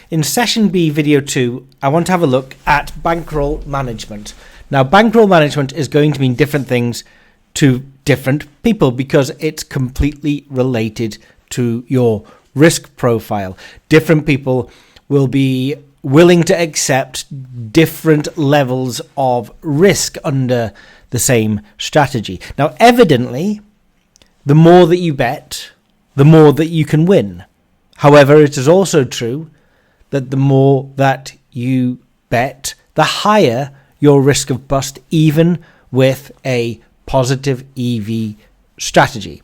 In session B, video 2, I want to have a look at bankroll management. Now, bankroll management is going to mean different things to different people because it's completely related to your risk profile. Different people will be willing to accept different levels of risk under the same strategy. Now, evidently, the more that you bet, the more that you can win. However, it is also true that the more that you bet, the higher your risk of bust, even with a positive EV strategy.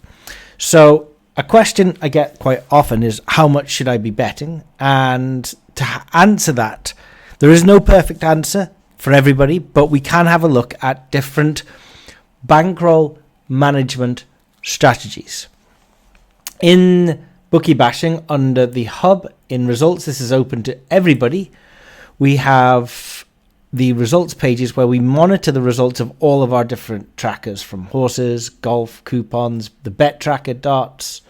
So a question I get quite often is, how much should I be betting? And to answer that, there is no perfect answer for everybody, but we can have a look at different bankroll management strategies. In Bookie bashing, under the hub in results, this is open to everybody. We have the results pages where we monitor the results of all of our different trackers, from horses, golf, coupons, the bet tracker, darts,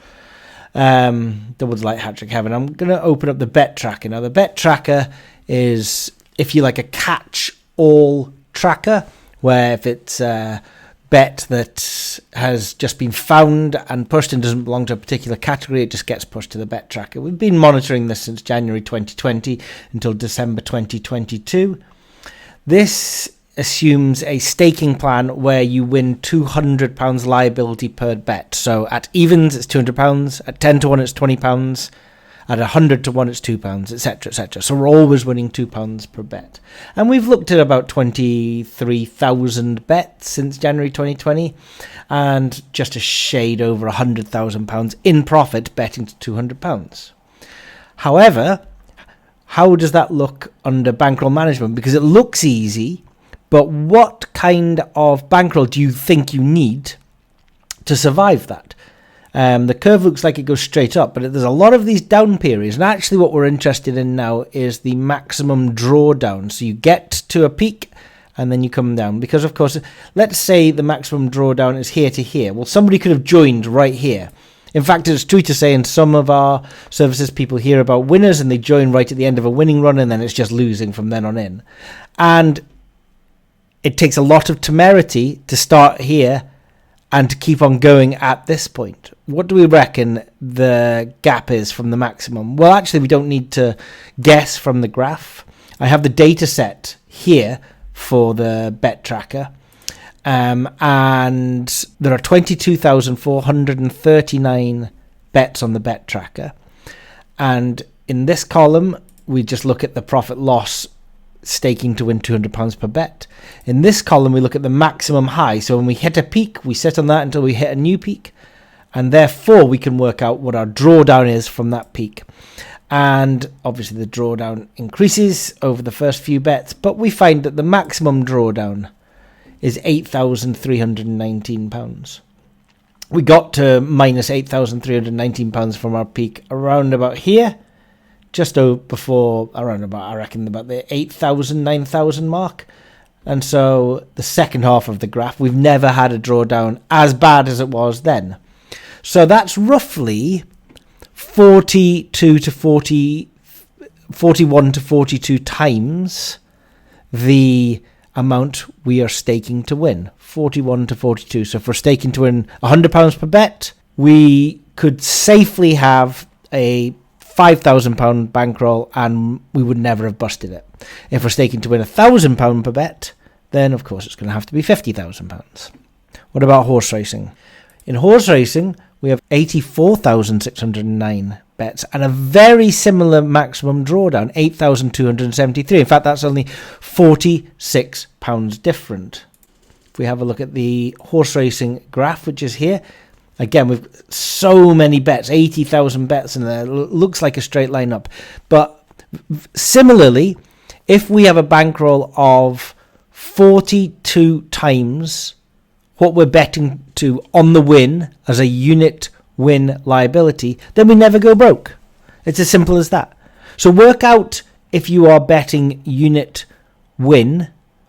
doubles, light, hat trick, heaven. I'm going to open up the bet tracker. Now, the bet tracker is, if you like, a catch-all tracker, where if it's a bet that has just been found and pushed and doesn't belong to a particular category, it just gets pushed to the bet tracker. We've been monitoring this since January 2020 until December 2022. This assumes a staking plan where you win £200 liability per bet. So at evens, it's £200. At 10 to 1, it's £20. At 100 to 1, it's £2, etc., etc. So we're always winning £2 per bet. And we've looked at about 23,000 bets since January 2020, and just a shade over £100,000 in profit betting to £200. However, how does that look under bankroll management? Because it looks easy, but what kind of bankroll do you think you need to survive that? The curve looks like it goes straight up, but there's a lot of these down periods. And actually what we're interested in now is the maximum drawdown. So you get to a peak and then you come down. Because, of course, let's say the maximum drawdown is here to here. Well, somebody could have joined right here. In fact, it's true to say in some of our services, people hear about winners and they join right at the end of a winning run, and then it's just losing from then on in. And it takes a lot of temerity to start here and to keep on going at this point. What do we reckon the gap is from the maximum? Well, actually, we don't need to guess from the graph. I have the data set here for the bet tracker. And there are 22,439 bets on the bet tracker. And in this column, we just look at the profit loss staking to win £200 per bet. In this column, we look at the maximum high. So when we hit a peak, we sit on that until we hit a new peak. And therefore, we can work out what our drawdown is from that peak. And obviously, the drawdown increases over the first few bets. But we find that the maximum drawdown is £8,319. We got to minus £8,319 from our peak around about here. Just before, around about, I reckon, about the 8,000, 9,000 mark. And so the second half of the graph, we've never had a drawdown as bad as it was then. So that's roughly 41 to 42 times the amount we are staking to win. 41 to 42. So if we're staking to win £100 per bet, we could safely have a £5,000 bankroll and we would never have busted it. If we're staking to win £1,000 per bet, then of course it's going to have to be £50,000. What about horse racing? In horse racing, we have 84,609 bets and a very similar maximum drawdown, 8,273. In fact, that's only £46 different. If we have a look at the horse racing graph, which is here, again, we've so many bets, 80,000 bets in there. It looks like a straight line up. But similarly, if we have a bankroll of 42 times what we're betting to on the win as a unit win liability, then we never go broke. It's as simple as that. So work out if you are betting unit win,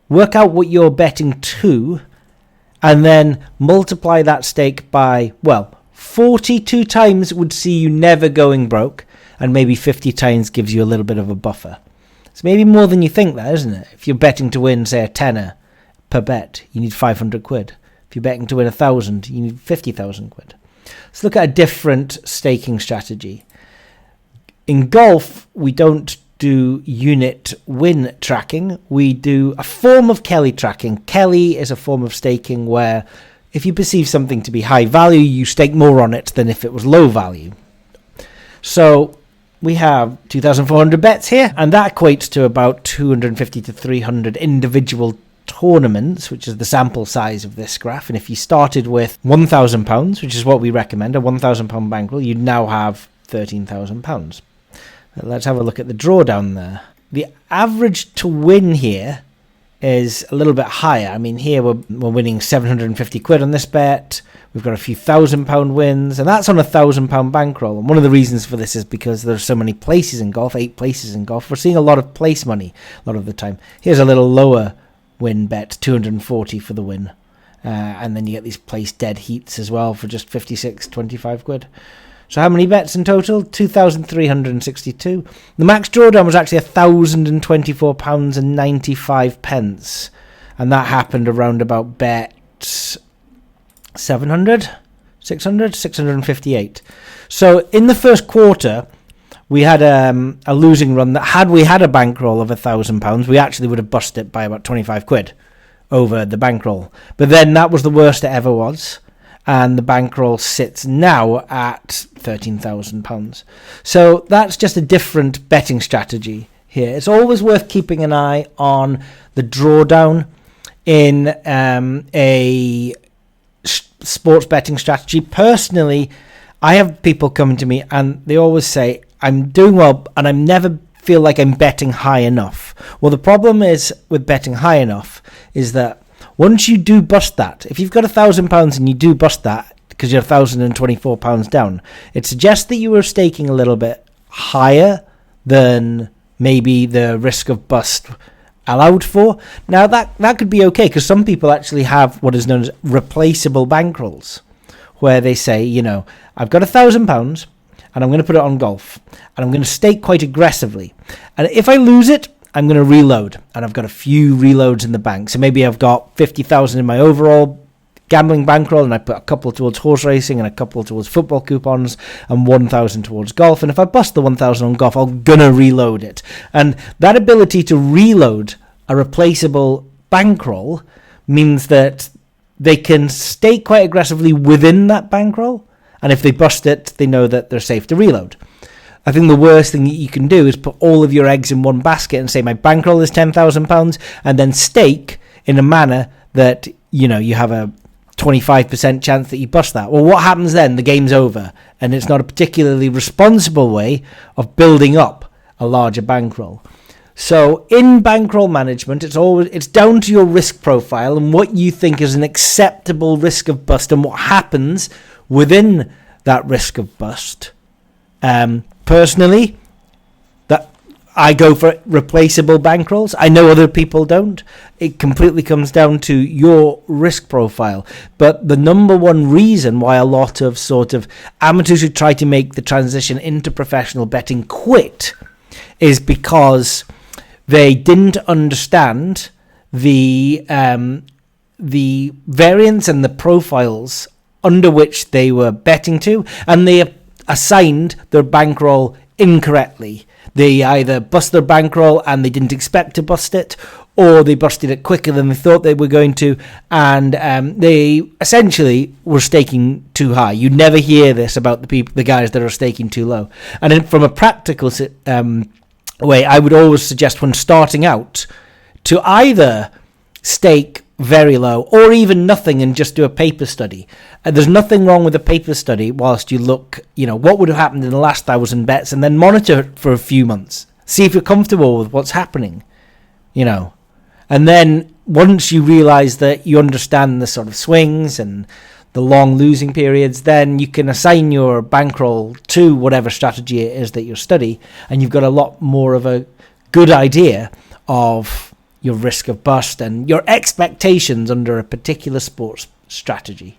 work out what you're betting to, and then multiply that stake by, 42 times would see you never going broke, and maybe 50 times gives you a little bit of a buffer. It's maybe more than you think that, isn't it? If you're betting to win, say, a tenner per bet, you need 500 quid. If you're betting to win 1,000, you need 50,000 quid. Let's look at a different staking strategy. In golf, we don't do unit win tracking. We do a form of Kelly tracking. Kelly is a form of staking where if you perceive something to be high value, you stake more on it than if it was low value. So we have 2,400 bets here, and that equates to about 250 to 300 individual tournaments, which is the sample size of this graph. And if you started with £1,000, which is what we recommend, a £1,000 bankroll, you'd now have £13,000. Let's have a look at the drawdown there. The average to win here is a little bit higher. I mean, here we're winning 750 quid on this bet. We've got a few £1,000 wins, and that's on a £1,000 bankroll. And one of the reasons for this is because there's so many places in golf, 8 places in golf. We're seeing a lot of place money a lot of the time. Here's a little lower win bet, 240 for the win. And then you get these place dead heats as well for just 56, 25 quid. So how many bets in total? 2,362. The max drawdown was actually £1,024.95. And that happened around about bet 700, 600, 658. So in the first quarter, we had a losing run that had we had a bankroll of £1,000, we actually would have bust it by about 25 quid over the bankroll. But then that was the worst it ever was. And the bankroll sits now at £13,000. So that's just a different betting strategy here. It's always worth keeping an eye on the drawdown in a sports betting strategy. Personally, I have people coming to me and they always say, I'm doing well and I never feel like I'm betting high enough. Well, the problem is with betting high enough is that once you do bust that, if you've got £1,000 and you do bust that because you're £1,024 down, it suggests that you were staking a little bit higher than maybe the risk of bust allowed for. Now that could be okay because some people actually have what is known as replaceable bankrolls, where they say, you know, I've got £1,000 and I'm going to put it on golf and I'm going to stake quite aggressively. And if I lose it, I'm going to reload, and I've got a few reloads in the bank. So maybe I've got 50,000 in my overall gambling bankroll, and I put a couple towards horse racing and a couple towards football coupons and 1,000 towards golf. And if I bust the 1,000 on golf, I'm going to reload it. And that ability to reload a replaceable bankroll means that they can stake quite aggressively within that bankroll. And if they bust it, they know that they're safe to reload. I think the worst thing that you can do is put all of your eggs in one basket and say my bankroll is £10,000 and then stake in a manner that, you know, you have a 25% chance that you bust that. Well, what happens then? The game's over, and it's not a particularly responsible way of building up a larger bankroll. So in bankroll management, it's down to your risk profile and what you think is an acceptable risk of bust and what happens within that risk of bust. Personally, that I go for replaceable bankrolls. I know other people don't. It completely comes down to your risk profile. But the number one reason why a lot of sort of amateurs who try to make the transition into professional betting quit is because they didn't understand the variance and the profiles under which they were betting to, and they assigned their bankroll incorrectly. They either bust their bankroll and they didn't expect to bust it, or they busted it quicker than they thought they were going to, and they essentially were staking too high. You never hear this about the guys that are staking too low. And then from a practical way, I would always suggest when starting out to either stake very low or even nothing and just do a paper study. There's nothing wrong with a paper study whilst you look, you know, what would have happened in the last 1,000 bets and then monitor it for a few months. See if you're comfortable with what's happening, you know. And then once you realize that you understand the sort of swings and the long losing periods, then you can assign your bankroll to whatever strategy it is that you study, and you've got a lot more of a good idea of your risk of bust and your expectations under a particular sports strategy.